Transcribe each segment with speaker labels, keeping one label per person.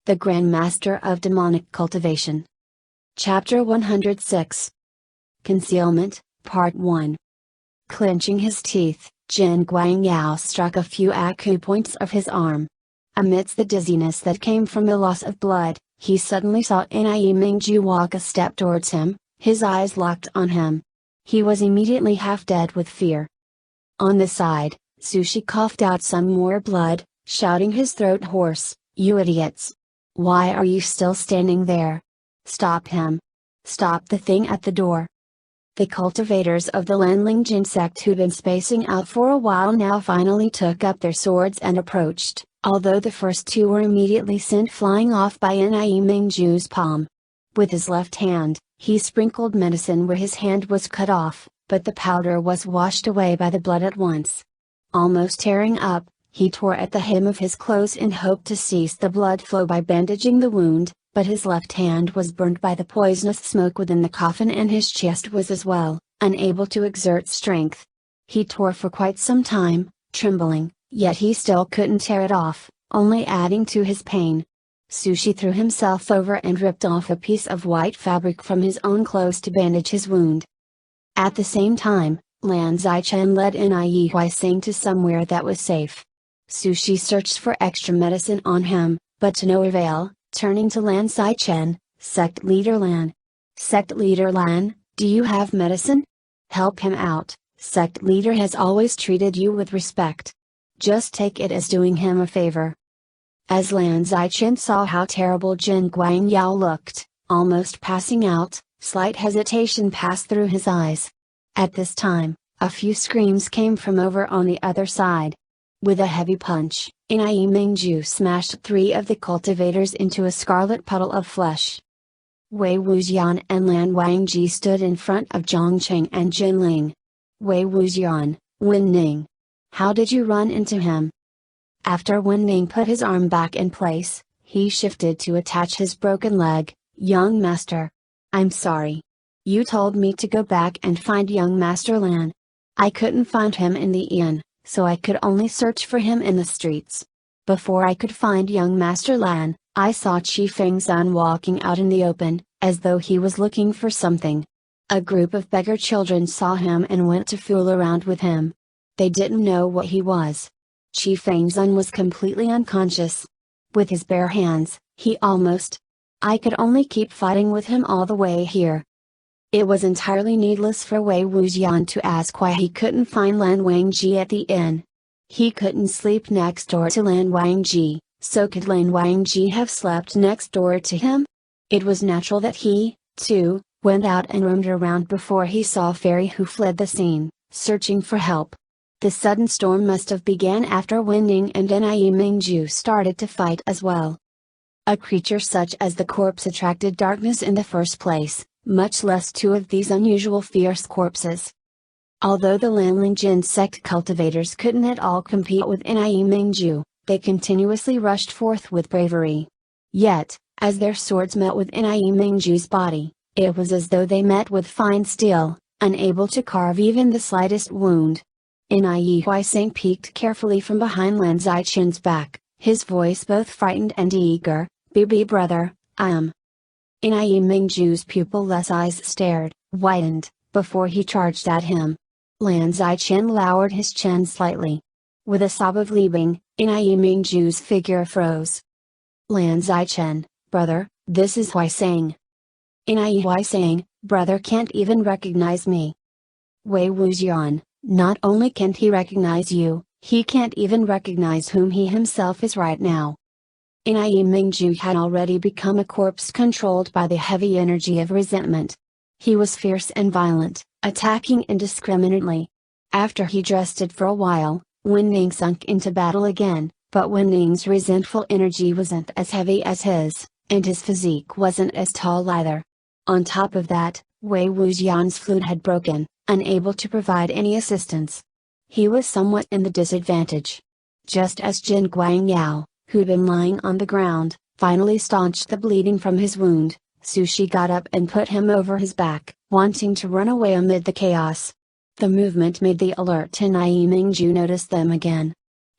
Speaker 1: the Grand Master of Demonic Cultivation. Chapter 106. Concealment, Part 1. Clenching his teeth, Jin Guangyao struck a few acupoints of his arm. Amidst the dizziness that came from the loss of blood, he suddenly saw Nie Mingju walk a step towards him, his eyes locked on him. He was immediately half dead with fear. On the side, Sushi coughed out some more blood, shouting his throat hoarse, "You idiots! Why are you still standing there? Stop him! Stop the thing at the door!" The cultivators of the Lanling Jin sect who'd been spacing out for a while now finally took up their swords and approached, although the first two were immediately sent flying off by Nie Mingju's palm. With his left hand, he sprinkled medicine where his hand was cut off, but the powder was washed away by the blood at once. Almost tearing up, he tore at the hem of his clothes in hope to cease the blood flow by bandaging the wound, but his left hand was burned by the poisonous smoke within the coffin and his chest was as well, unable to exert strength. He tore for quite some time, trembling, yet he still couldn't tear it off, only adding to his pain. Sushi threw himself over and ripped off a piece of white fabric from his own clothes to bandage his wound. At the same time, Lan Zichen led Nie Huaising to somewhere that was safe. Sushi searched for extra medicine on him, but to no avail, turning to Lan Zichen, "Sect Leader Lan. Sect Leader Lan, do you have medicine? Help him out, Sect Leader has always treated you with respect. Just take it as doing him a favor." As Lan Zichen saw how terrible Jin Guangyao looked, almost passing out, slight hesitation passed through his eyes. At this time, a few screams came from over on the other side. With a heavy punch, Nie Mingju smashed three of the cultivators into a scarlet puddle of flesh. Wei Wuxian and Lan Wangji stood in front of Zhongqing and Jinling. "Wei Wuxian, Wen Ning. How did you run into him?" After Wen Ning put his arm back in place, he shifted to attach his broken leg. "Young master. I'm sorry. You told me to go back and find young Master Lan. I couldn't find him in the inn, so I could only search for him in the streets. Before I could find young Master Lan, I saw Qi Fengzan walking out in the open, as though he was looking for something. A group of beggar children saw him and went to fool around with him. They didn't know what he was. Qi Fengzan was completely unconscious. With his bare hands, I could only keep fighting with him all the way here." It was entirely needless for Wei Wuxian to ask why he couldn't find Lan Wangji at the inn. He couldn't sleep next door to Lan Wangji, so could Lan Wangji have slept next door to him? It was natural that he, too, went out and roamed around before he saw Fairy, who fled the scene, searching for help. The sudden storm must have began after Wen Ning and Nie Mingju started to fight as well. A creature such as the corpse attracted darkness in the first place, much less two of these unusual fierce corpses. Although the Lanling Jin sect cultivators couldn't at all compete with Nie Mingju, they continuously rushed forth with bravery. Yet, as their swords met with Nie Mingju's body, it was as though they met with fine steel, unable to carve even the slightest wound. Nie Huaising peeked carefully from behind Lan Zichen's back, his voice both frightened and eager. "Bibi brother, I am." Nie Mingju's pupil-less eyes stared, widened, before he charged at him. Lan Zichen lowered his chin slightly. With a sob of leaving, Nie Mingju's figure froze. "Lan Zichen, brother, this is Huaising." "Nie Huaising, brother can't even recognize me." "Wei Wuxian, not only can't he recognize you, he can't even recognize whom he himself is right now." Nie Mingju had already become a corpse controlled by the heavy energy of resentment. He was fierce and violent, attacking indiscriminately. After he rested for a while, Wen Ning sunk into battle again, but Wen Ning's resentful energy wasn't as heavy as his, and his physique wasn't as tall either. On top of that, Wei Wuxian's flute had broken, unable to provide any assistance. He was somewhat in the disadvantage. Just as Jin Guangyao, who'd been lying on the ground, finally staunched the bleeding from his wound, Sushi got up and put him over his back, wanting to run away amid the chaos. The movement made the alert Nie Mingju notice them again.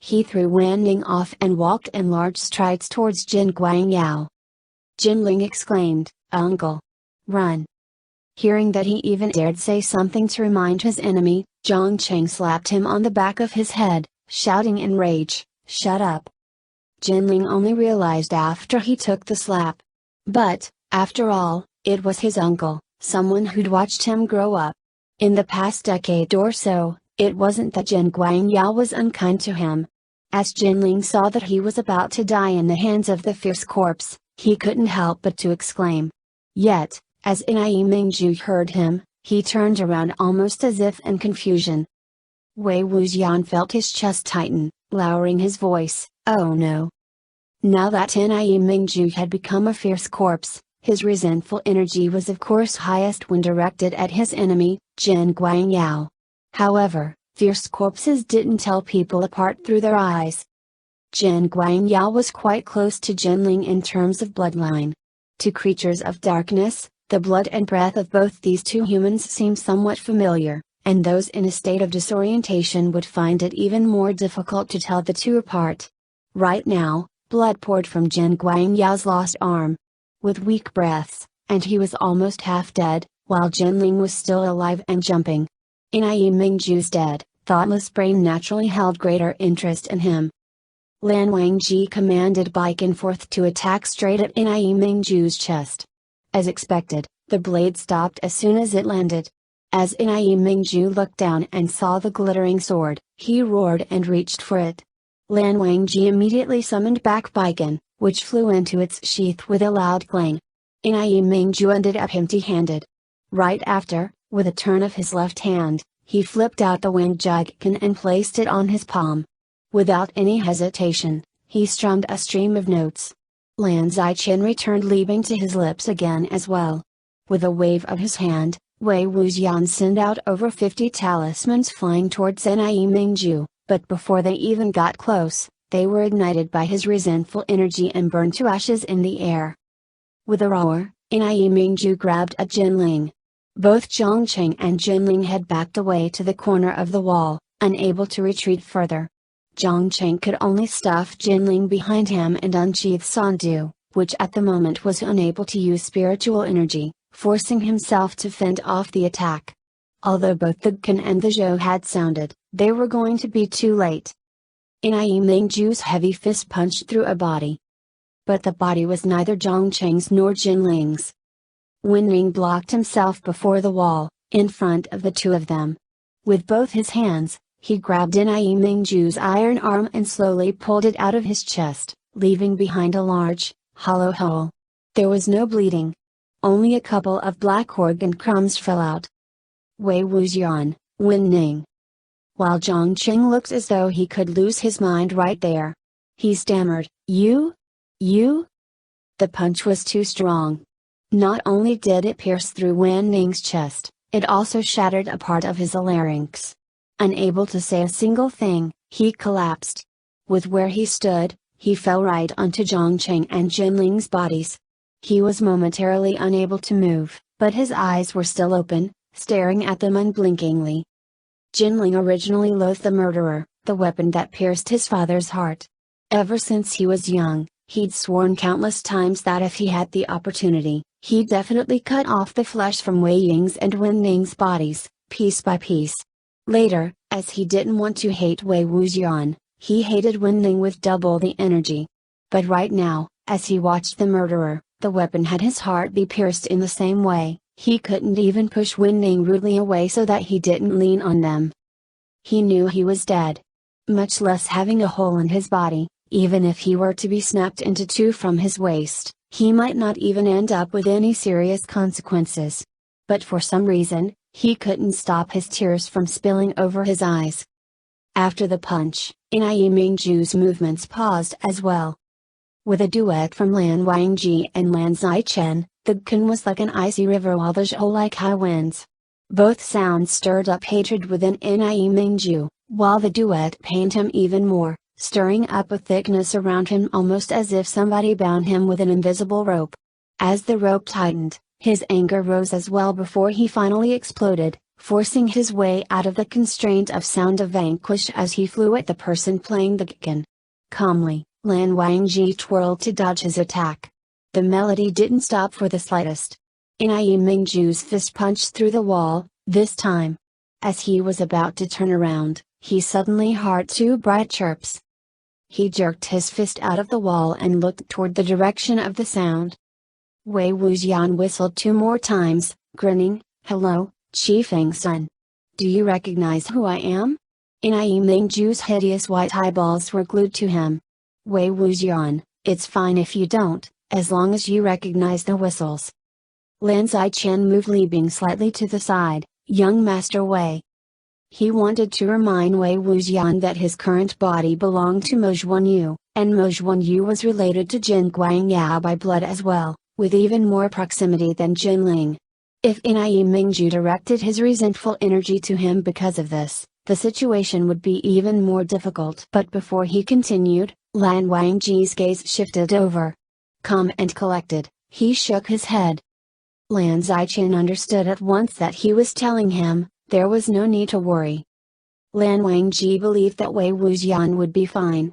Speaker 1: he threw Wan Ning off and walked in large strides towards Jin Guangyao. Jinling exclaimed, "Uncle! Run!" Hearing that he even dared say something to remind his enemy, Zhang Cheng slapped him on the back of his head, shouting in rage, "Shut up!" Jinling only realized after he took the slap. But, after all, it was his uncle, someone who'd watched him grow up. In the past decade or so, it wasn't that Jin Guangyao was unkind to him. As Jinling saw that he was about to die in the hands of the fierce corpse, he couldn't help but to exclaim. Yet, as Nai Mingju heard him, he turned around almost as if in confusion. Wei Wuxian felt his chest tighten, lowering his voice, "Oh no!" Now that Nai Mingju had become a fierce corpse, his resentful energy was of course highest when directed at his enemy, Jin Guangyao. However, fierce corpses didn't tell people apart through their eyes. Jin Guangyao was quite close to Jinling in terms of bloodline. To creatures of darkness, the blood and breath of both these two humans seem somewhat familiar, and those in a state of disorientation would find it even more difficult to tell the two apart. Right now, blood poured from Jin Guangyao's lost arm. With weak breaths, and he was almost half dead, while Jinling was still alive and jumping. Nai Mingju's dead, thoughtless brain naturally held greater interest in him. Lan Wangji commanded Baiken Forth to attack straight at Nai Mingju's chest. As expected, the blade stopped as soon as it landed. As Nai Mingju looked down and saw the glittering sword, he roared and reached for it. Lan Wangji immediately summoned back Baiken, which flew into its sheath with a loud clang. Nai Mingju ended up empty-handed. Right after, with a turn of his left hand, he flipped out the winged Jigen and placed it on his palm. Without any hesitation, he strummed a stream of notes. Lan Zichen returned leaping to his lips again as well. With a wave of his hand, Wei Wuxian sent out over 50 talismans flying towards Nai Mingju, but before they even got close, they were ignited by his resentful energy and burned to ashes in the air. With a roar, Nai Mingju grabbed at Jinling. Both Zhang Cheng and Jinling had backed away to the corner of the wall, unable to retreat further. Zhang Cheng could only stuff Jinling behind him and unsheath Sandu, which at the moment was unable to use spiritual energy, forcing himself to fend off the attack. Although both the Kan and the Zhou had sounded, they were going to be too late. Nai Mingju's heavy fist punched through a body. But the body was neither Zhang Cheng's nor Jinling's. Wen Ning blocked himself before the wall, in front of the two of them. With both his hands, he grabbed Nai Mingju's iron arm and slowly pulled it out of his chest, leaving behind a large, hollow hole. There was no bleeding. Only a couple of black organ crumbs fell out. Wei Wuxian, Wen Ning. While Zhang Cheng looked as though he could lose his mind right there. He stammered, You? The punch was too strong. Not only did it pierce through Wen Ning's chest, it also shattered a part of his larynx. Unable to say a single thing, he collapsed. With where he stood, he fell right onto Zhang Cheng and Jinling's bodies. He was momentarily unable to move, but his eyes were still open, staring at them unblinkingly. Jinling originally loathed the murderer, the weapon that pierced his father's heart. Ever since he was young, he'd sworn countless times that if he had the opportunity, he'd definitely cut off the flesh from Wei Ying's and Wen Ning's bodies, piece by piece. Later, as he didn't want to hate Wei Wuxian, he hated Wen Ning with double the energy. But right now, as he watched the murderer, the weapon had his heart be pierced in the same way. He couldn't even push Wen Ning rudely away so that he didn't lean on them. He knew he was dead. Much less having a hole in his body, even if he were to be snapped into two from his waist, he might not even end up with any serious consequences. But for some reason, he couldn't stop his tears from spilling over his eyes. After the punch, Nai Mingju's movements paused as well. With a duet from Lan Wangji and Lan Zichen, the Kan was like an icy river while the Zhou like high winds. Both sounds stirred up hatred within Nai Mingju, while the duet pained him even more, stirring up a thickness around him almost as if somebody bound him with an invisible rope. As the rope tightened, his anger rose as well before he finally exploded, forcing his way out of the constraint of sound of vanquish as he flew at the person playing the gqin. Calmly, Lan Wangji twirled to dodge his attack. The melody didn't stop for the slightest. Nai Mingju's fist punched through the wall, this time. As he was about to turn around, he suddenly heard two bright chirps. He jerked his fist out of the wall and looked toward the direction of the sound. Wei Wuxian whistled 2 more times, grinning, "Hello, Qi Fengsun. Do you recognize who I am?" Nai Mingju's hideous white eyeballs were glued to him. "Wei Wuxian, it's fine if you don't, as long as you recognize the whistles." Lan Zichen moved Li Bing slightly to the side. "Young Master Wei." He wanted to remind Wei Wuxian that his current body belonged to Mo Xuanyu, and Mo Xuanyu was related to Jin Guangyao by blood as well, with even more proximity than Jin Ling. If Nai Mingju directed his resentful energy to him because of this, the situation would be even more difficult. But before he continued, Lan Wangji's gaze shifted over. Calm and collected, he shook his head. Lan Zichen understood at once that he was telling him, there was no need to worry. Lan Wangji believed that Wei Wuxian would be fine.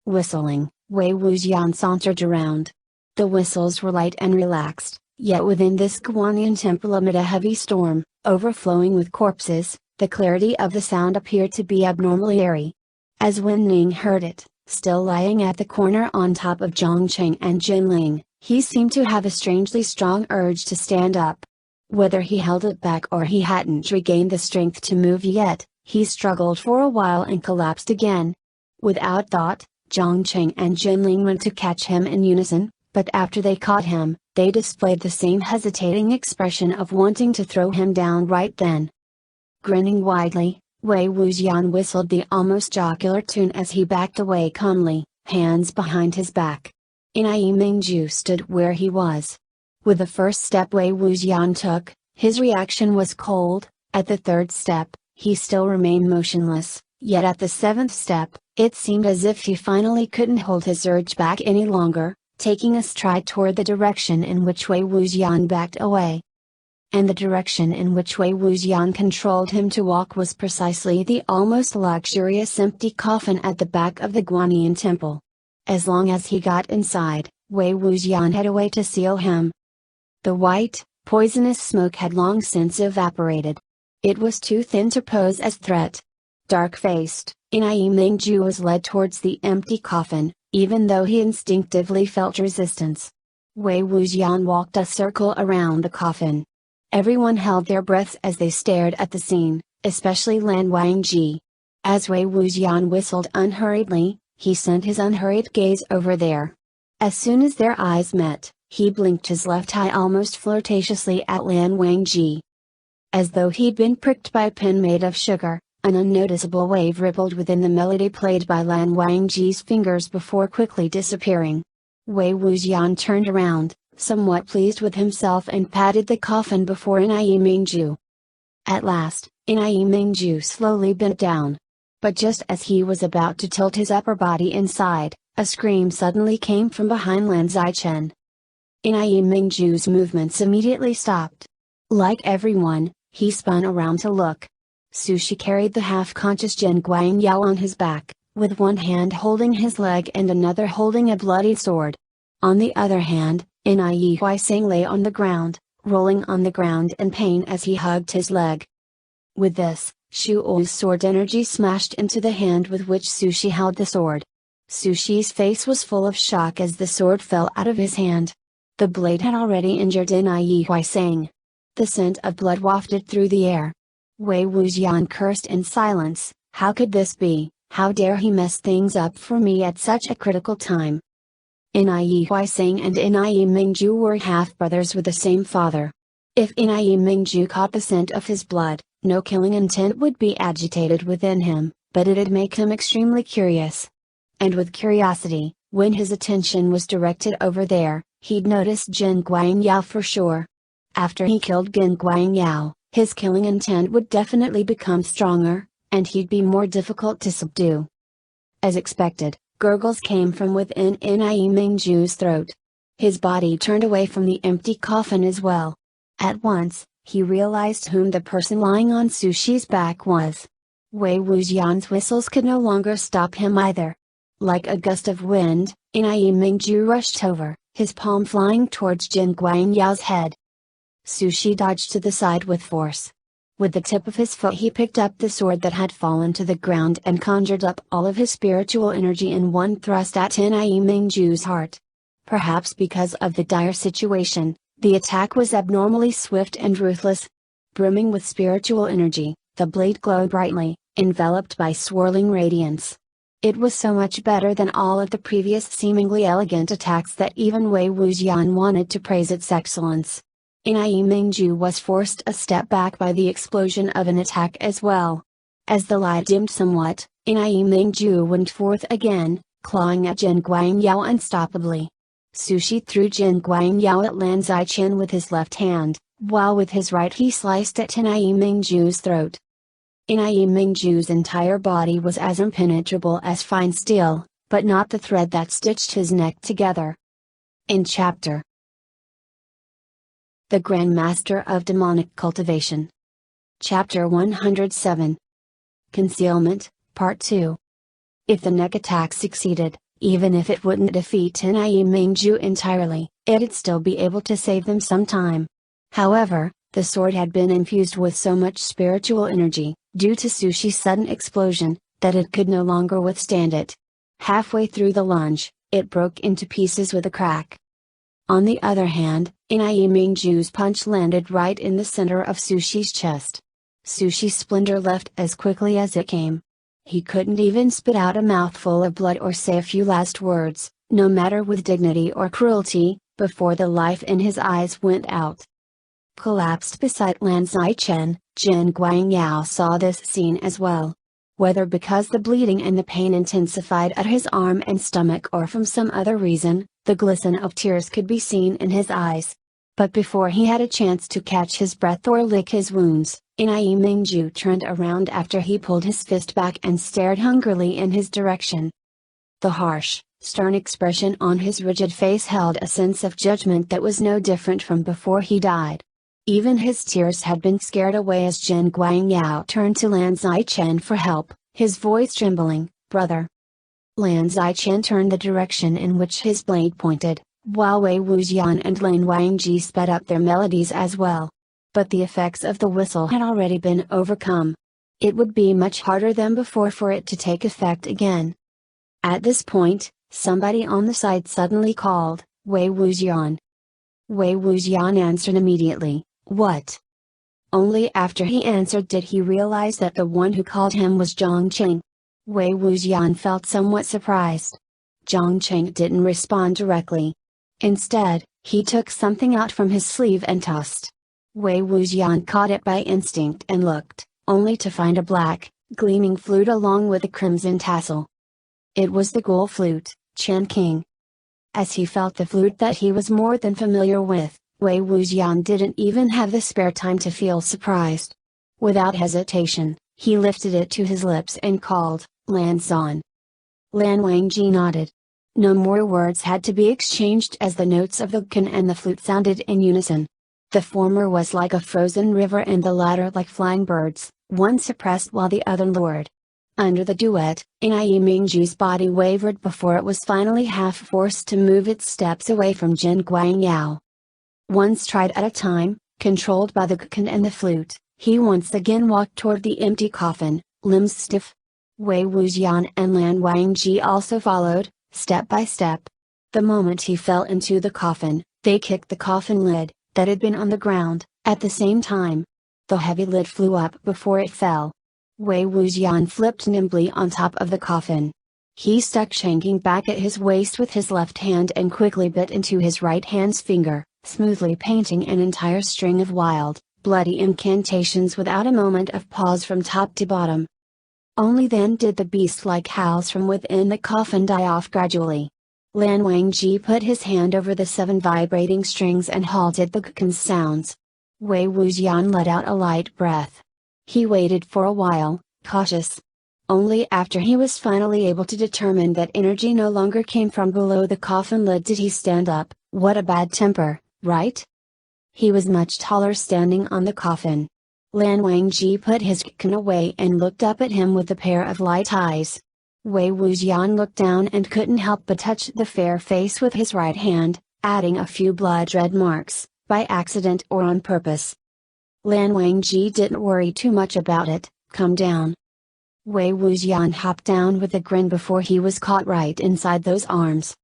Speaker 1: Whistling, Wei Wuxian sauntered around. The whistles were light and relaxed, yet within this Guanyin temple amid a heavy storm, overflowing with corpses, the clarity of the sound appeared to be abnormally airy. As Wen Ning heard it, still lying at the corner on top of Zhongcheng and Jinling, he seemed to have a strangely strong urge to stand up. Whether he held it back or he hadn't regained the strength to move yet, he struggled for a while and collapsed again. Without thought, Zhongcheng and Jinling went to catch him in unison, but after they caught him, they displayed the same hesitating expression of wanting to throw him down right then. Grinning widely, Wei Wuxian whistled the almost jocular tune as he backed away calmly, hands behind his back. Nai Mingju stood where he was. With the first step Wei Wuxian took, his reaction was cold. At the third step, he still remained motionless, yet at the 7th step, it seemed as if he finally couldn't hold his urge back any longer, taking a stride toward the direction in which Wei Wuxian backed away. And the direction in which Wei Wuxian controlled him to walk was precisely the almost luxurious empty coffin at the back of the Guanyin temple. As long as he got inside, Wei Wuxian had a way to seal him. The white, poisonous smoke had long since evaporated. It was too thin to pose as threat. Dark-faced, Nai Mingju was led towards the empty coffin, even though he instinctively felt resistance. Wei Wuxian walked a circle around the coffin. Everyone held their breaths as they stared at the scene, especially Lan Wangji. As Wei Wuxian whistled unhurriedly, he sent his unhurried gaze over there. As soon as their eyes met, he blinked his left eye almost flirtatiously at Lan Wangji. As though he'd been pricked by a pin made of sugar, an unnoticeable wave rippled within the melody played by Lan Wangji's fingers before quickly disappearing. Wei Wuxian turned around, somewhat pleased with himself, and patted the coffin before Nai Mingju. At last, Nai Mingju slowly bent down. But just as he was about to tilt his upper body inside, a scream suddenly came from behind Lan Zichen. Nai Mingju's movements immediately stopped. Like everyone, he spun around to look. Sushi carried the half-conscious Jin Guangyao on his back, with one hand holding his leg and another holding a bloody sword. On the other hand, Nai Huaisang lay on the ground, rolling on the ground in pain as he hugged his leg. With this, Shu Ou's sword energy smashed into the hand with which Sushi held the sword. Sushi's face was full of shock as the sword fell out of his hand. The blade had already injured Nai Huaisang. The scent of blood wafted through the air. Wei Wuxian cursed in silence. How could this be? How dare he mess things up for me at such a critical time? Nai Huaisang and Nai Mingju were half-brothers with the same father. If Nai Mingju caught the scent of his blood, no killing intent would be agitated within him, but it'd make him extremely curious. And with curiosity, when his attention was directed over there, he'd noticed Jin Guangyao for sure. After he killed Jin Guangyao, his killing intent would definitely become stronger, and he'd be more difficult to subdue. As expected, gurgles came from within Nai Mingju's throat. His body turned away from the empty coffin as well. At once, he realized whom the person lying on Su Shi's back was. Wei Wuxian's whistles could no longer stop him either. Like a gust of wind, Enai Mingju rushed over, his palm flying towards Jin Guangyao's head. Su Shi dodged to the side with force. With the tip of his foot he picked up the sword that had fallen to the ground and conjured up all of his spiritual energy in one thrust at Enai Mingju's heart. Perhaps because of the dire situation, the attack was abnormally swift and ruthless. Brimming with spiritual energy, the blade glowed brightly, enveloped by swirling radiance. It was so much better than all of the previous seemingly elegant attacks that even Wei Wuxian wanted to praise its excellence. Enai Mingju was forced a step back by the explosion of an attack as well. As the light dimmed somewhat, Enai Mingju went forth again, clawing at Jin Guangyao unstoppably. Su Shi threw Jin Guangyao at Lan Zichen with his left hand, while with his right he sliced at Enai Mingju's throat. Enai Mingju's entire body was as impenetrable as fine steel, but not the thread that stitched his neck together. In Chapter The Grand Master of Demonic Cultivation. Chapter 107. Concealment, Part 2. If the neck attack succeeded, even if it wouldn't defeat Enai Mingju entirely, it'd still be able to save them some time. However, the sword had been infused with so much spiritual energy, due to Su Shi's sudden explosion, that it could no longer withstand it. Halfway through the lunge, it broke into pieces with a crack. On the other hand, Enai Mingju's punch landed right in the center of Su Shi's chest. Su Shi's splendor left as quickly as it came. He couldn't even spit out a mouthful of blood or say a few last words, no matter with dignity or cruelty, before the life in his eyes went out. Collapsed beside Lan Zichen, Jin Guangyao saw this scene as well. Whether because the bleeding and the pain intensified at his arm and stomach or from some other reason, the glisten of tears could be seen in his eyes. But before he had a chance to catch his breath or lick his wounds, Enai Mingju turned around after he pulled his fist back and stared hungrily in his direction. The harsh, stern expression on his rigid face held a sense of judgment that was no different from before he died. Even his tears had been scared away as Jin Guangyao turned to Lan Zichen for help, his voice trembling, "Brother." Lan Zichen turned the direction in which his blade pointed, while Wei Wuxian and Lan Wangji sped up their melodies as well. But the effects of the whistle had already been overcome. It would be much harder than before for it to take effect again. At this point, somebody on the side suddenly called, "Wei Wuxian." Wei Wuxian answered immediately, "What?" Only after he answered did he realize that the one who called him was Zhang Qing. Wei Wuxian felt somewhat surprised. Zhang Qing didn't respond directly. Instead, he took something out from his sleeve and tossed. Wei Wuxian caught it by instinct and looked, only to find a black, gleaming flute along with a crimson tassel. It was the ghoul flute, Chen King. As he felt the flute that he was more than familiar with, Wei Wuxian didn't even have the spare time to feel surprised. Without hesitation, he lifted it to his lips and called, "Lan Zan." Lan Wangji nodded. No more words had to be exchanged as the notes of the gun and the flute sounded in unison. The former was like a frozen river and the latter like flying birds, one suppressed while the other lured. Under the duet, Enai Mingju's body wavered before it was finally half forced to move its steps away from Jin Guangyao. One stride at a time, controlled by the gun and the flute, he once again walked toward the empty coffin, limbs stiff. Wei Wuxian and Lan Wangji also followed, step by step. The moment he fell into the coffin, they kicked the coffin lid, that had been on the ground, at the same time. The heavy lid flew up before it fell. Wei Wuxian flipped nimbly on top of the coffin. He stuck Chen King back at his waist with his left hand and quickly bit into his right hand's finger, smoothly painting an entire string of wild, bloody incantations without a moment of pause from top to bottom. Only then did the beast-like howls from within the coffin die off gradually. Lan Wangji put his hand over the 7 vibrating strings and halted the gun's sounds. Wei Wuxian let out a light breath. He waited for a while, cautious. Only after he was finally able to determine that energy no longer came from below the coffin lid did he stand up. "What a bad temper, right?" He was much taller standing on the coffin. Lan Wangji put his can away and looked up at him with a pair of light eyes. Wei Wuxian looked down and couldn't help but touch the fair face with his right hand, adding a few blood-red marks, by accident or on purpose. Lan Wangji didn't worry too much about it. Come down. Wei Wuxian hopped down with a grin before he was caught right inside those arms.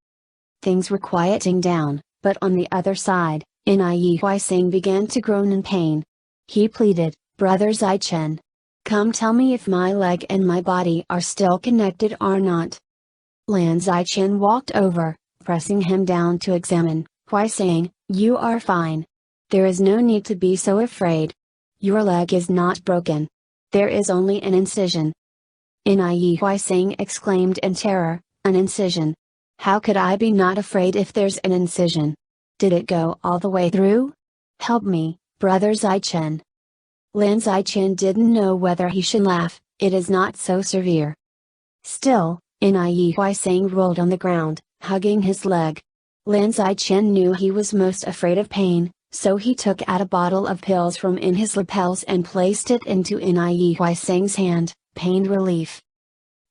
Speaker 1: Things were quieting down, but on the other side, Nie Huaising began to groan in pain. He pleaded, "Brother Zaichen. Come tell me if my leg and my body are still connected or not." Lan Zaichen walked over, pressing him down to examine, Huaising, "You are fine. There is no need to be so afraid. Your leg is not broken. There is only an incision." Nie Huaising exclaimed in terror, "An incision? How could I be not afraid if there's an incision? Did it go all the way through? Help me, Brother Zaichen." Lan Zaichen didn't know whether he should laugh. It is not so severe. Still, Nie Huaising rolled on the ground, hugging his leg. Lan Zaichen knew he was most afraid of pain, so he took out a bottle of pills from in his lapels and placed it into Nie Huaising's hand, pain relief.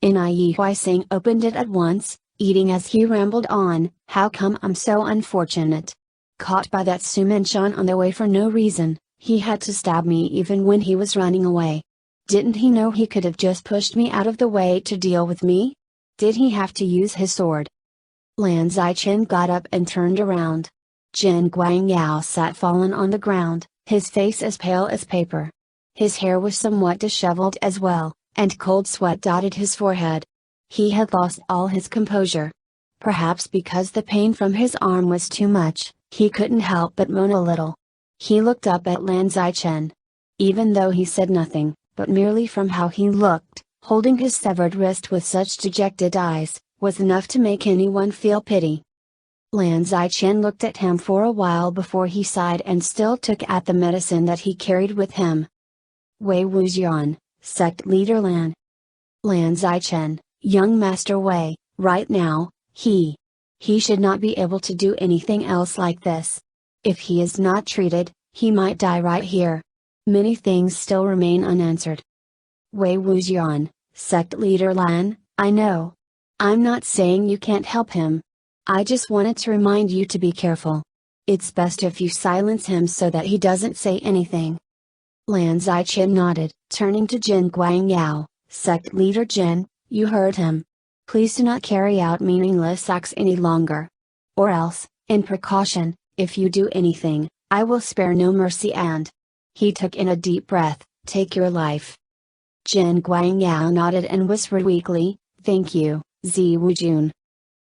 Speaker 1: Nie Huaising opened it at once, eating as he rambled on, "How come I'm so unfortunate? Caught by that Su Minshan on the way for no reason, he had to stab me even when he was running away. Didn't he know he could have just pushed me out of the way to deal with me? Did he have to use his sword?" Lan Zaichen got up and turned around. Jin Guangyao sat fallen on the ground, his face as pale as paper. His hair was somewhat disheveled as well, and cold sweat dotted his forehead. He had lost all his composure. Perhaps because the pain from his arm was too much, he couldn't help but moan a little. He looked up at Lan Zaichen. Even though he said nothing, but merely from how he looked, holding his severed wrist with such dejected eyes, was enough to make anyone feel pity. Lan Zaichen looked at him for a while before he sighed and still took at the medicine that he carried with him. Wei Wuxian, Sect Leader Lan. Lan Zaichen, young Master Wei, right now, he should not be able to do anything else like this. If he is not treated, he might die right here. Many things still remain unanswered. Wei Wuxian, Sect Leader Lan, I know. I'm not saying you can't help him. I just wanted to remind you to be careful. It's best if you silence him so that he doesn't say anything. Lan Zaichen nodded, turning to Jin Guangyao, Sect Leader Jin, you heard him. Please do not carry out meaningless acts any longer. Or else, in precaution, if you do anything, I will spare no mercy and... He took in a deep breath, take your life. Jin Guangyao nodded and whispered weakly, thank you, Zi Wujun.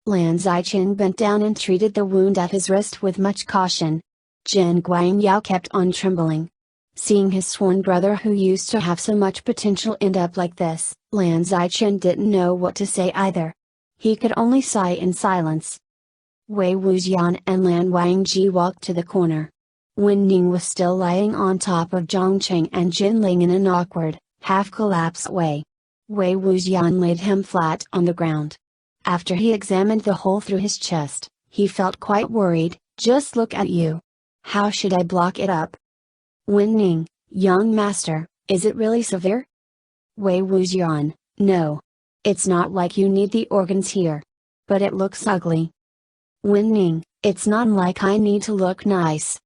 Speaker 1: Lan Zaichen bent down and treated the wound at his wrist with much caution. Jin Guangyao kept on trembling. Seeing his sworn brother who used to have so much potential end up like this, Lan Zaichen didn't know what to say either. He could only sigh in silence. Wei Wuxian and Lan Wangji walked to the corner. Wen Ning was still lying on top of Zhongcheng and Jin Ling in an awkward, half-collapsed way. Wei Wuxian laid him flat on the ground. After he examined the hole through his chest, he felt quite worried. Just look at you. How should I block it up? Wen Ning, young master, is it really severe? Wei Wuxian, no. It's not like you need the organs here. But it looks ugly. Wen Ning, it's not like I need to look nice.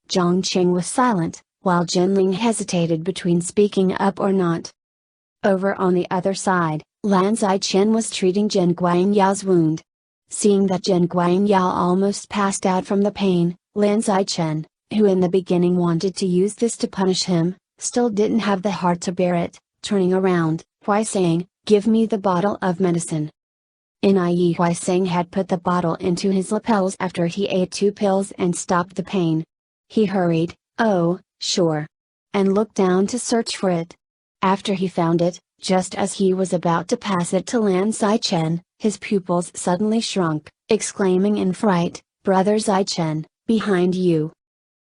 Speaker 1: Zhongcheng was silent, while Jin Ling hesitated between speaking up or not. Over on the other side, Lan Zaichen was treating Jin Guangyao's wound. Seeing that Jin Guangyao almost passed out from the pain, Lan Zaichen, who in the beginning wanted to use this to punish him, still didn't have the heart to bear it, turning around, Huaising, give me the bottle of medicine. Nie Huaising had put the bottle into his lapels after he ate 2 pills and stopped the pain. He hurried, oh, sure. And looked down to search for it. After he found it, just as he was about to pass it to Lan Zaichen, his pupils suddenly shrunk, exclaiming in fright, Brother Zaichen, behind you.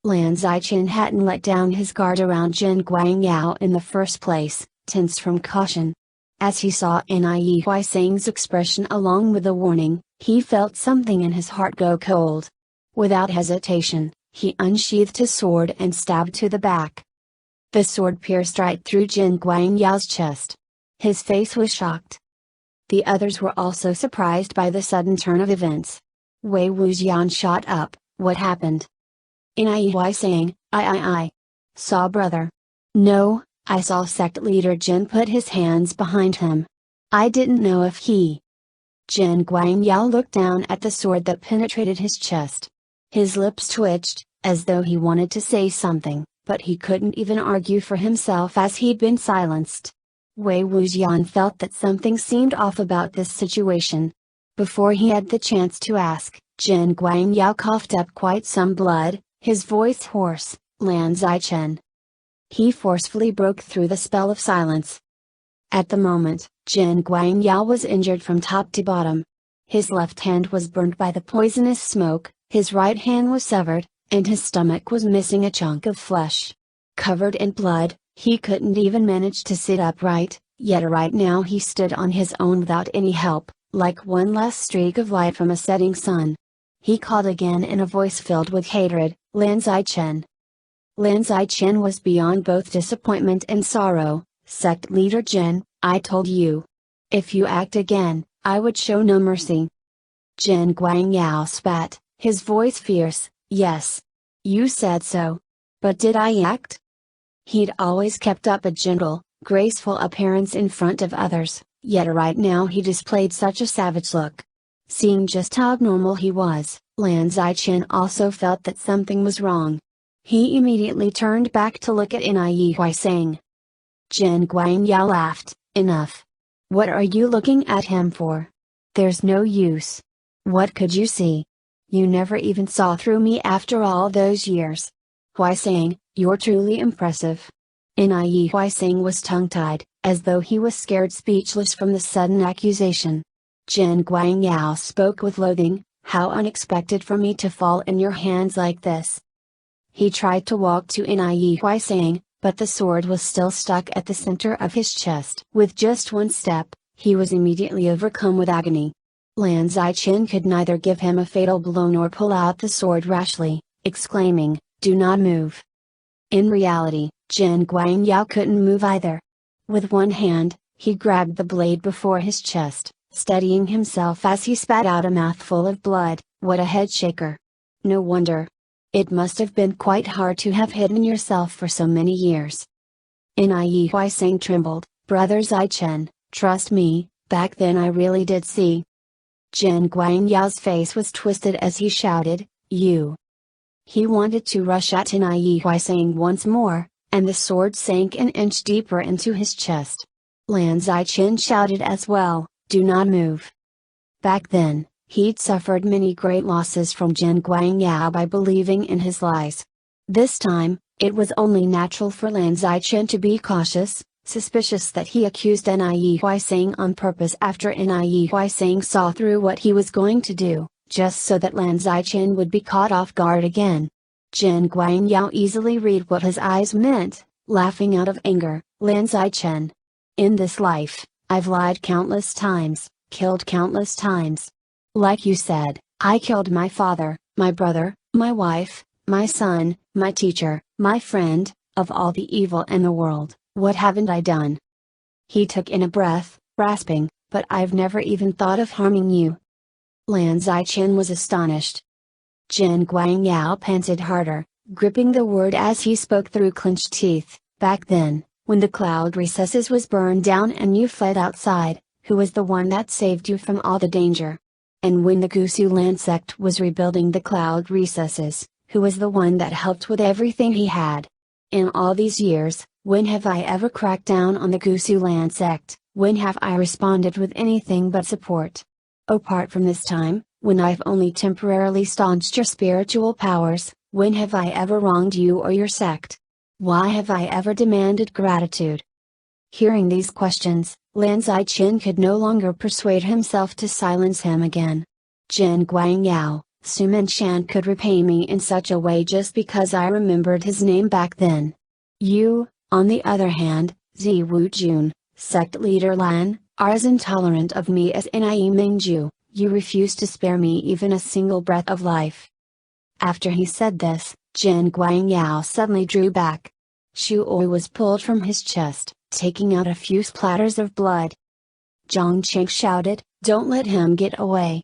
Speaker 1: Lan Zaichen hadn't let down his guard around Jin Guangyao in the first place, tense from caution. As he saw Nie Huaising's expression along with the warning, he felt something in his heart go cold. Without hesitation, He unsheathed his sword and stabbed to the back. The sword pierced right through Jin Guangyao's chest. His face was shocked. The others were also surprised by the sudden turn of events. Wei Wuxian shot up. What happened? Nai Huaisang, I saw brother. No, I saw sect leader Jin put his hands behind him. I didn't know if he. Jin Guangyao looked down at the sword that penetrated his chest. His lips twitched, as though he wanted to say something, but he couldn't even argue for himself as he'd been silenced. Wei Wuxian felt that something seemed off about this situation. Before he had the chance to ask, Jin Guangyao coughed up quite some blood, his voice hoarse. Lan Zichen. He forcefully broke through the spell of silence. At the moment, Jin Guangyao was injured from top to bottom. His left hand was burned by the poisonous smoke, his right hand was severed, and his stomach was missing a chunk of flesh. Covered in blood, he couldn't even manage to sit upright, yet right now he stood on his own without any help, like one last streak of light from a setting sun. He called again in a voice filled with hatred, Lan Zichen. Lan Zichen was beyond both disappointment and sorrow. Sect leader Jin, I told you. If you act again, I would show no mercy. Jin Guangyao spat, his voice fierce, yes. You said so. But did I act? He'd always kept up a gentle, graceful appearance in front of others, yet right now he displayed such a savage look. Seeing just how abnormal he was, Lan Zichen also felt that something was wrong. He immediately turned back to look at Nai Huaisang. Jin Guangyao laughed, enough. What are you looking at him for? There's no use. What could you see? You never even saw through me after all those years. Huaisang, you're truly impressive. Nai Huaisang was tongue-tied, as though he was scared speechless from the sudden accusation. Jin Guangyao spoke with loathing, how unexpected for me to fall in your hands like this. He tried to walk to Nai Huaisang, but the sword was still stuck at the center of his chest. With just one step, he was immediately overcome with agony. Lan Zichen could neither give him a fatal blow nor pull out the sword rashly, exclaiming, do not move. In reality, Jin Guangyao couldn't move either. With one hand, he grabbed the blade before his chest, steadying himself as he spat out a mouthful of blood. What a head shaker. No wonder. It must have been quite hard to have hidden yourself for so many years. Nai Huaisang trembled, Brother Zichen, trust me, back then I really did see. Jin Guangyao's face was twisted as he shouted, you. He wanted to rush at Nai Huaisang once more, and the sword sank an inch deeper into his chest. Lan Zichen shouted as well, do not move. Back then, he'd suffered many great losses from Jin Guangyao by believing in his lies. This time, it was only natural for Lan Zichen to be cautious, suspicious that he accused Nai Huaisang on purpose after Nai Huaisang saw through what he was going to do, just so that Lan Zichen would be caught off guard again. Jin Guangyao easily read what his eyes meant, laughing out of anger, Lan Zichen. In this life, I've lied countless times, killed countless times. Like you said, I killed my father, my brother, my wife, my son, my teacher, my friend, of all the evil in the world, what haven't I done? He took in a breath, rasping, but I've never even thought of harming you. Lan Zichen was astonished. Jin Guangyao panted harder, gripping the word as he spoke through clenched teeth. Back then, when the cloud recesses was burned down and you fled outside, who was the one that saved you from all the danger? And when the Gusu Lan sect was rebuilding the cloud recesses, who was the one that helped with everything he had? In all these years, when have I ever cracked down on the Gusu Lan sect? When have I responded with anything but support? Apart from this time, when I've only temporarily staunched your spiritual powers, when have I ever wronged you or your sect? Why have I ever demanded gratitude? Hearing these questions, Lan Zichen could no longer persuade himself to silence him again. Jin Guangyao, Su Minshan could repay me in such a way just because I remembered his name back then. You, on the other hand, Zi Wujun, sect leader Lan, are as intolerant of me as Nai Mingju. You refuse to spare me even a single breath of life. After he said this, Jin Guangyao suddenly drew back. Shu Oi was pulled from his chest, taking out a few splatters of blood. Zhang Qing shouted, "Don't let him get away."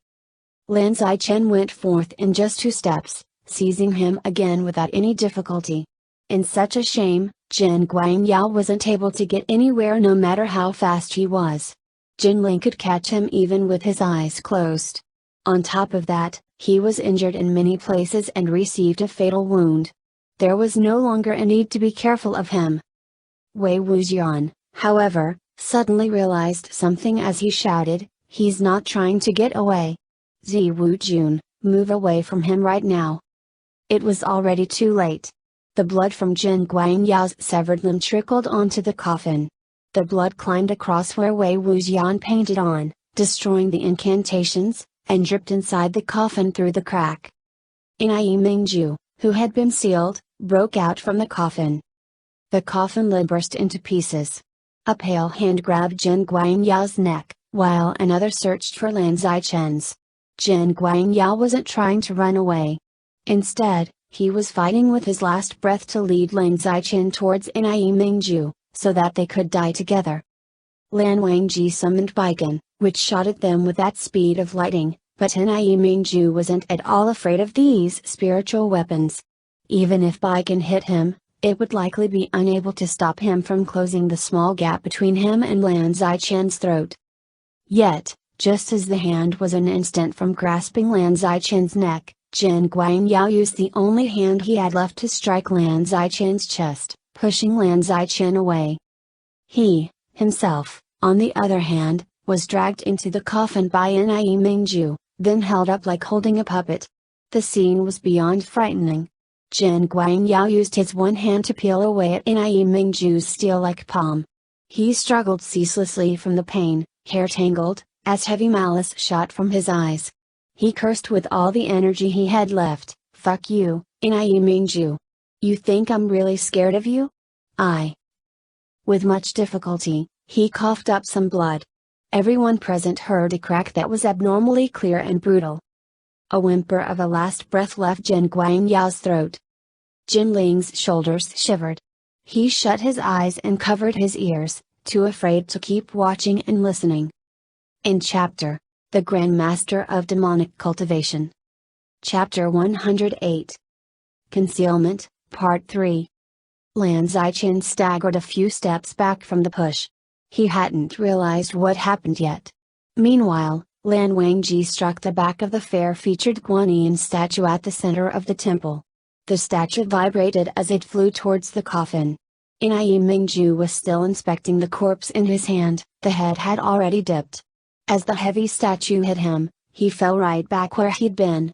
Speaker 1: Lan Zichen went forth in just 2 steps, seizing him again without any difficulty. In such a shame, Jin Guangyao wasn't able to get anywhere no matter how fast he was. Jin Ling could catch him even with his eyes closed. On top of that, he was injured in many places and received a fatal wound. There was no longer a need to be careful of him. Wei Wuxian, however, suddenly realized something as he shouted, "He's not trying to get away. Zi Wujun, move away from him right now." It was already too late. The blood from Jin Guangyao's severed limb trickled onto the coffin. The blood climbed across where Wei Wuxian painted on, destroying the incantations, and dripped inside the coffin through the crack. Inai Mingju, who had been sealed, broke out from the coffin. The coffin lid burst into pieces. A pale hand grabbed Jin Guangyao's neck, while another searched for Lan Zichen's. Jin Guangyao wasn't trying to run away. Instead, he was fighting with his last breath to lead Lan Zichen towards Inai Mingju, so that they could die together. Lan Wangji summoned Baiken, which shot at them with that speed of lightning, but Inai Mingju wasn't at all afraid of these spiritual weapons. Even if Baiken hit him, it would likely be unable to stop him from closing the small gap between him and Lan Zichen's throat. Yet, just as the hand was an instant from grasping Lan Zichen's neck, Jin Guangyao used the only hand he had left to strike Lan Zichen's chest, pushing Lan Zichen away. He, himself, on the other hand, was dragged into the coffin by Inai Mingju, then held up like holding a puppet. The scene was beyond frightening. Jin Guangyao used his one hand to peel away at Inai Mingju's steel-like palm. He struggled ceaselessly from the pain, hair tangled, as heavy malice shot from his eyes. He cursed with all the energy he had left, "Fuck you, Inai Mingju. You think I'm really scared of you? With much difficulty, he coughed up some blood. Everyone present heard a crack that was abnormally clear and brutal. A whimper of a last breath left Jin Guangyao's throat. Jin Ling's shoulders shivered. He shut his eyes and covered his ears, too afraid to keep watching and listening. In Chapter The Grandmaster of Demonic Cultivation. Chapter 108. Concealment, Part 3. Lan Zichen staggered a few steps back from the push. He hadn't realized what happened yet. Meanwhile, Lan Wangji struck the back of the fair-featured Guanyin statue at the center of the temple. The statue vibrated as it flew towards the coffin. Inai Mingju was still inspecting the corpse in his hand, the head had already dipped. As the heavy statue hit him, he fell right back where he'd been.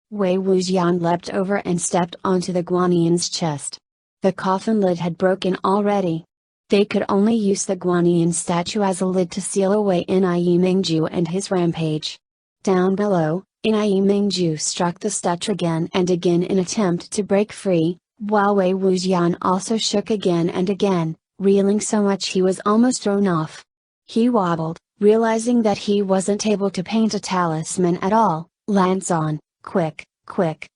Speaker 1: Wei Wuxian leapt over and stepped onto the Guanyin's chest. The coffin lid had broken already. They could only use the Guanyin statue as a lid to seal away Inai Mingju and his rampage. Down below, Inai Mingju struck the statue again and again in attempt to break free, while Wei Wuxian also shook again and again, reeling so much he was almost thrown off. He wobbled, realizing that he wasn't able to paint a talisman at all. "Lance on, quick,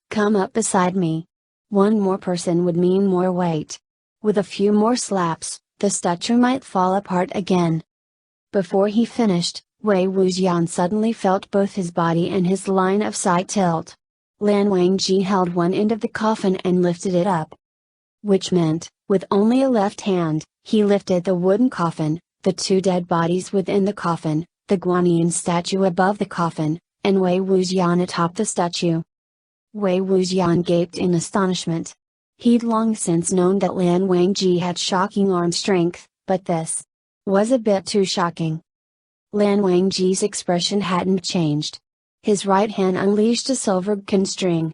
Speaker 1: come up beside me. One more person would mean more weight. With a few more slaps, the statue might fall apart again." Before he finished, Wei Wuxian suddenly felt both his body and his line of sight tilt. Lan Wangji held one end of the coffin and lifted it up. Which meant, with only a left hand, he lifted the wooden coffin, the 2 dead bodies within the coffin, the Guanyin statue above the coffin, and Wei Wuxian atop the statue. Wei Wuxian gaped in astonishment. He'd long since known that Lan Wangji had shocking arm strength, but this was a bit too shocking. Lan Wangji's expression hadn't changed. His right hand unleashed a silver constring.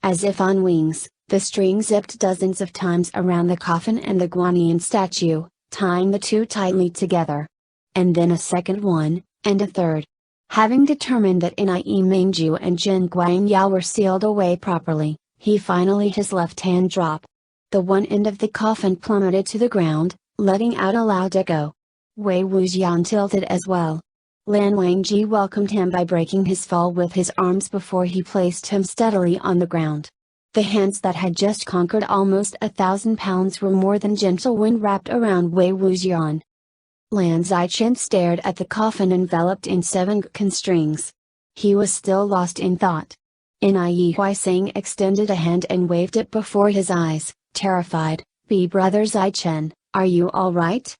Speaker 1: As if on wings, the string zipped dozens of times around the coffin and the Guanyin statue, tying the 2 tightly together. And then a second one, and a third. Having determined that Inai Mingju and Jin Guangyao were sealed away properly, he finally his left hand drop. The one end of the coffin plummeted to the ground, letting out a loud echo. Wei Wuxian tilted as well. Lan Wangji welcomed him by breaking his fall with his arms before he placed him steadily on the ground. The hands that had just conquered almost 1,000 pounds were more than gentle when wrapped around Wei Wuxian. Lan Zichen stared at the coffin enveloped in 7 gun strings. He was still lost in thought. Nie Huaisang extended a hand and waved it before his eyes, terrified. "Be brother Zichen, are you alright?"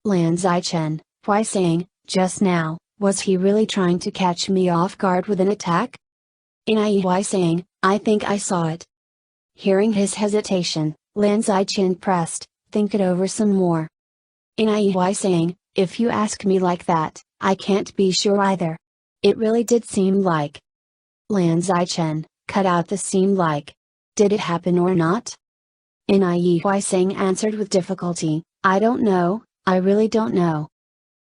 Speaker 1: Lan Zichen, Huaisang, just now, was he really trying to catch me off guard with an attack? Nie Huaisang, I think I saw it. Hearing his hesitation, Lan Zichen pressed, "Think it over some more." Nie Huaisang, if you ask me like that, I can't be sure either. It really did seem like. Lan Zichen, cut out the seem like. Did it happen or not? Nie Huaisang answered with difficulty, "I don't know, I really don't know."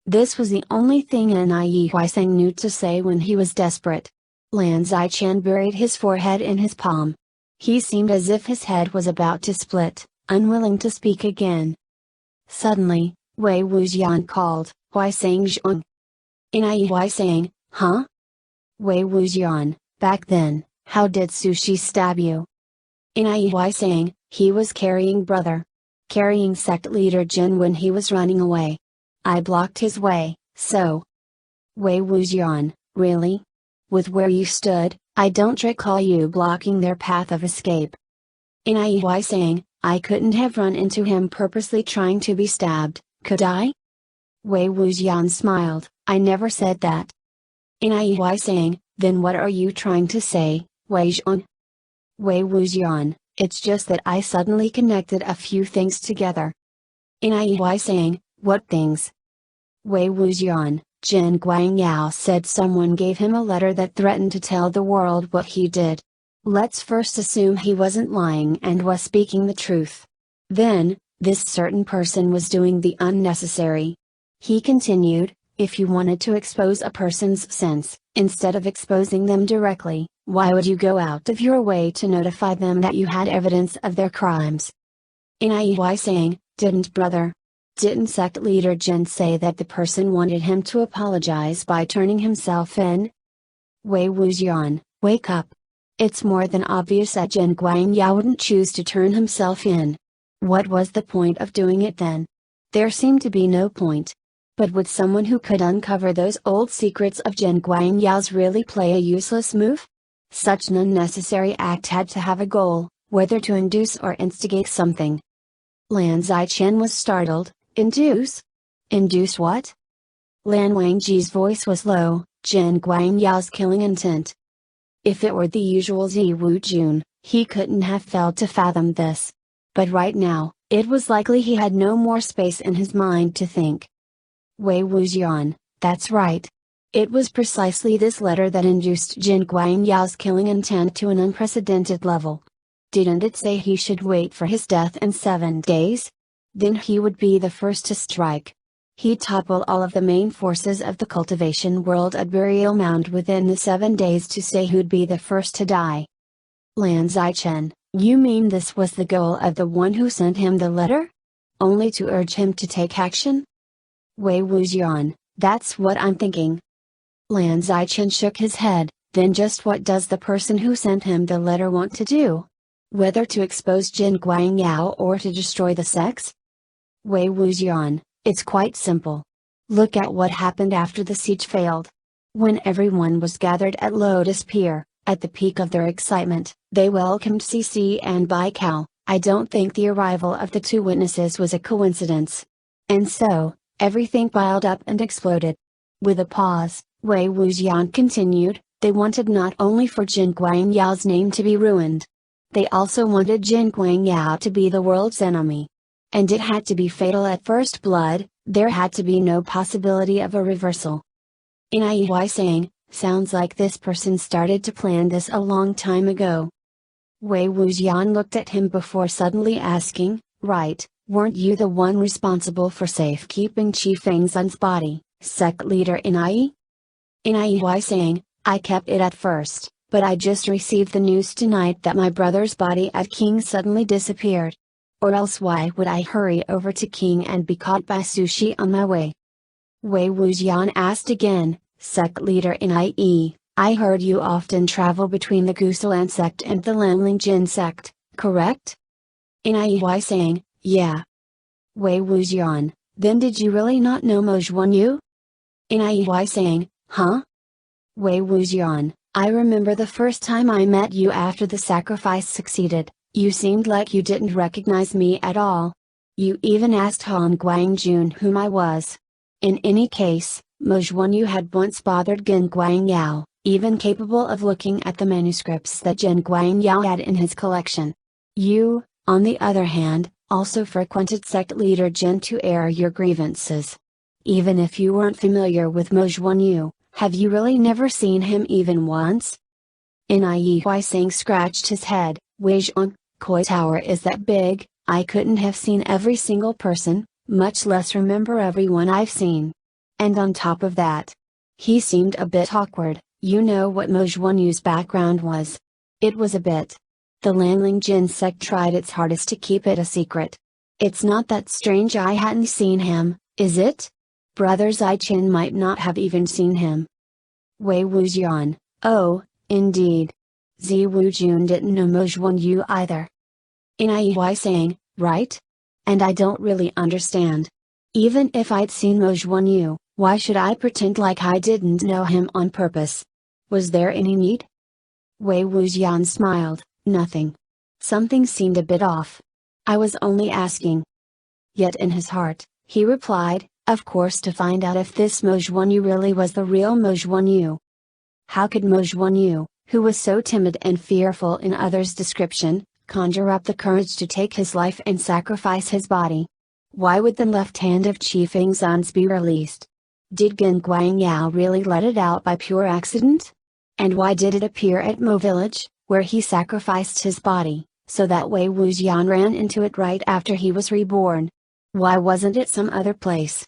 Speaker 1: This was the only thing Nie Huaisang knew to say when he was desperate. Lan Zichen buried his forehead in his palm. He seemed as if his head was about to split, unwilling to speak again. Suddenly, Wei Wuxian called, "Huaisang Zhong." Nie Huaisang, huh? Wei Wuxian, back then, how did Sushi stab you? Nie Huaisang, he was carrying sect leader Jin when he was running away. I blocked his way, so. Wei Wuxian, really? With where you stood, I don't recall you blocking their path of escape. Nie Huaisang, I couldn't have run into him purposely trying to be stabbed, could I? Wei Wuxian smiled, I never said that. Nie Huaisang, then what are you trying to say, Wei Zhong? Wei Wuxian, it's just that I suddenly connected a few things together. Nie Huaisang, what things? Wei Wuxian, Jin Guangyao said someone gave him a letter that threatened to tell the world what he did. Let's first assume he wasn't lying and was speaking the truth. Then, this certain person was doing the unnecessary. He continued, if you wanted to expose a person's sins, instead of exposing them directly, why would you go out of your way to notify them that you had evidence of their crimes? Nie Huaisang, didn't sect leader Jin say that the person wanted him to apologize by turning himself in? Wei Wuxian, wake up. It's more than obvious that Jin Guangyao wouldn't choose to turn himself in. What was the point of doing it then? There seemed to be no point. But would someone who could uncover those old secrets of Jin Guangyao's really play a useless move? Such an unnecessary act had to have a goal, whether to induce or instigate something. Lan Zichen was startled. Induce? Induce what? Lan Wangji's voice was low, Jin Guangyao's killing intent. If it were the usual Ziwu Jun, he couldn't have failed to fathom this. But right now, it was likely he had no more space in his mind to think. Wei Wuxian, that's right. It was precisely this letter that induced Jin Guangyao's killing intent to an unprecedented level. Didn't it say he should wait for his death in 7 days? Then he would be the first to strike. He'd topple all of the main forces of the cultivation world at Burial Mound within the 7 days to say who'd be the first to die. Lan Zichen, you mean this was the goal of the one who sent him the letter? Only to urge him to take action? Wei Wuxian, that's what I'm thinking. Lan Zichen shook his head, then just what does the person who sent him the letter want to do? Whether to expose Jin Guangyao or to destroy the sects? Wei Wuxian, it's quite simple. Look at what happened after the siege failed. When everyone was gathered at Lotus Pier, at the peak of their excitement, they welcomed CC and Baikal. I don't think the arrival of the 2 witnesses was a coincidence. And so, everything piled up and exploded. With a pause, Wei Wuxian continued, they wanted not only for Jin Guangyao's name to be ruined. They also wanted Jin Guangyao to be the world's enemy. And it had to be fatal at first blood, there had to be no possibility of a reversal. Nie Huaisang, sounds like this person started to plan this a long time ago. Wei Wuxian looked at him before suddenly asking, right, weren't you the one responsible for safekeeping Qi Fengzhen's body, sect leader Nie? Nie Huaisang, I kept it at first, but I just received the news tonight that my brother's body at King suddenly disappeared. Or else why would I hurry over to King and be caught by Sushi on my way? Wei Wuxian asked again, sect leader Nie, I heard you often travel between the Gusalan sect and the Lanling Jin sect, correct? Niyi saying, yeah. Wei Wuxian, then did you really not know Mojwan Yu? Niyi saying, huh? Wei Wuxian, I remember the first time I met you after the sacrifice succeeded, you seemed like you didn't recognize me at all. You even asked Han Guangjun whom I was. In any case, Mojwan Yu had once bothered Gen Guangyao, even capable of looking at the manuscripts that Gen Guangyao had in his collection. You, on the other hand, also frequented sect leader Gen to air your grievances. Even if you weren't familiar with Mojwan Yu, have you really never seen him even once? Niyi Huaisang scratched his head. Weizhong, Koi Tower is that big, I couldn't have seen every single person, much less remember everyone I've seen. And on top of that, he seemed a bit awkward. You know what Mojwan Yu's background was. It was a bit. The Lanling Jin sect tried its hardest to keep it a secret. It's not that strange I hadn't seen him, is it? Brother Zai Qian might not have even seen him. Wei Wuxian, oh, indeed. Zi Wujun didn't know Mojwan Yu either. Niyi saying, right? And I don't really understand. Even if I'd seen Mojwan Yu, why should I pretend like I didn't know him on purpose? Was there any need? Wei Wuxian smiled, nothing. Something seemed a bit off. I was only asking. Yet in his heart, he replied, of course, to find out if this Mojwan Yu really was the real Mojwan Yu. How could Mojwan Yu, who was so timid and fearful in others' description, conjure up the courage to take his life and sacrifice his body? Why would the left hand of Chief Ingzans be released? Did Gen Guangyao really let it out by pure accident? And why did it appear at Mo village, where he sacrificed his body, so that Wei Wuxian ran into it right after he was reborn? Why wasn't it some other place?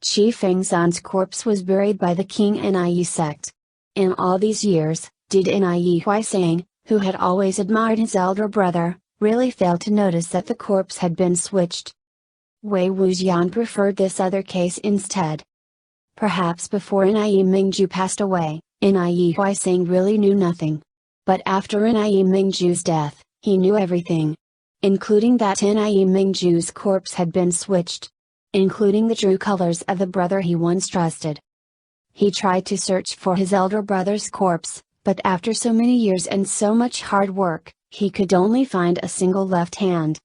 Speaker 1: Chief Ingzan's corpse was buried by the King Niyi sect. In all these years, did Niyi Huaisang, who had always admired his elder brother, really fail to notice that the corpse had been switched? Wei Wuxian preferred this other case instead. Perhaps before Niyi Mingju passed away, Niyi Huaisang really knew nothing. But after Niyi Mingju's death, he knew everything. Including that Niyi Mingju's corpse had been switched. Including the true colors of the brother he once trusted. He tried to search for his elder brother's corpse, but after so many years and so much hard work, he could only find a single left hand.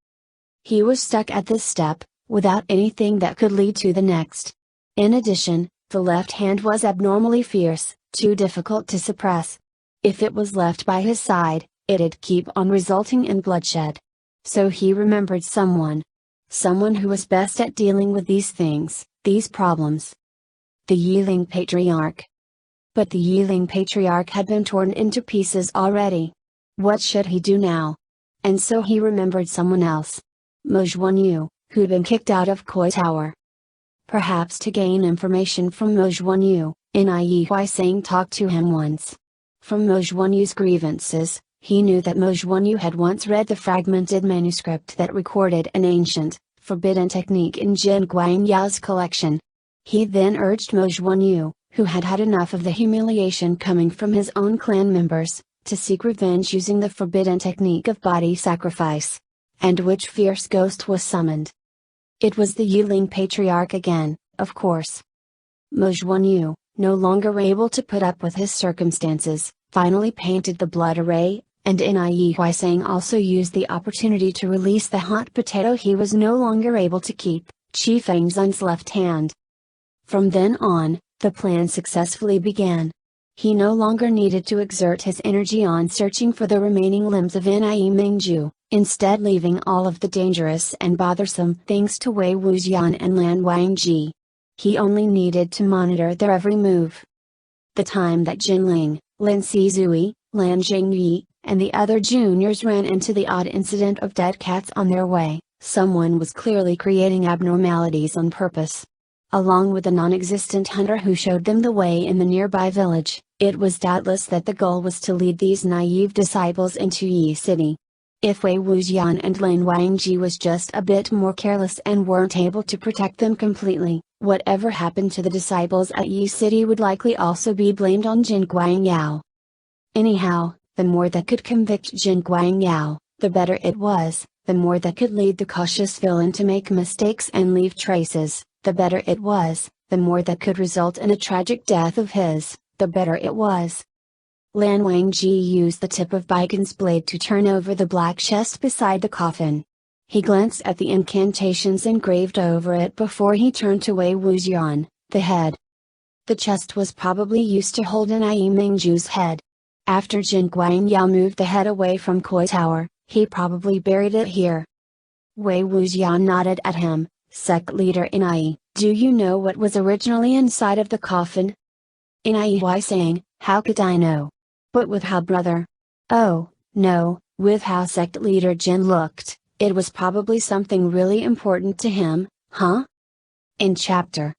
Speaker 1: He was stuck at this step, without anything that could lead to the next. In addition, the left hand was abnormally fierce, too difficult to suppress. If it was left by his side, it'd keep on resulting in bloodshed. So he remembered someone. Someone who was best at dealing with these things, these problems. The Yiling Patriarch. But the Yiling Patriarch had been torn into pieces already. What should he do now? And so he remembered someone else. Mojwan Yu, who'd been kicked out of Koi Tower. Perhaps to gain information from Mojwan Yu, Niyi Huaisang talked to him once. From Mojwan Yu's grievances, he knew that Mojwan Yu had once read the fragmented manuscript that recorded an ancient, forbidden technique in Gen Guangyao's collection. He then urged Mojwan Yu, who had had enough of the humiliation coming from his own clan members, to seek revenge using the forbidden technique of body sacrifice. And which fierce ghost was summoned? It was the Yiling Patriarch again, of course. Mojwan Yu, no longer able to put up with his circumstances, finally painted the blood array, and Niyi Huaisang also used the opportunity to release the hot potato he was no longer able to keep, Chief Ingzan's left hand. From then on, the plan successfully began. He no longer needed to exert his energy on searching for the remaining limbs of Niyi Mingju, instead leaving all of the dangerous and bothersome things to Wei Wuxian and Lan Wangji. He only needed to monitor their every move. The time that Jinling, Lin Sizui, Lan Jingyi, and the other juniors ran into the odd incident of dead cats on their way, someone was clearly creating abnormalities on purpose. Along with the non-existent hunter who showed them the way in the nearby village, it was doubtless that the goal was to lead these naive disciples into Yi City. If Wei Wuxian and Lin Wangji was just a bit more careless and weren't able to protect them completely, Whatever happened to the disciples at Yi City would likely also be blamed on Jin Guangyao. Anyhow, the more that could convict Jin Guangyao, the better it was, the more that could lead the cautious villain to make mistakes and leave traces, the better it was, the more that could result in a tragic death of his, the better it was. Lan Wangji used the tip of Baikon's blade to turn over the black chest beside the coffin. He glanced at the incantations engraved over it before he turned to Wei Wuxian, the head. The chest was probably used to hold an Ai Mingju's head. After Jin Guangyao moved the head away from Koi Tower, he probably buried it here. Wei Wuxian nodded at him. Sect leader Inai, do you know what was originally inside of the coffin? Inai Hui saying, how could I know? But with how brother? Oh, no, with how sect leader Jin looked, it was probably something really important to him, huh? In Chapter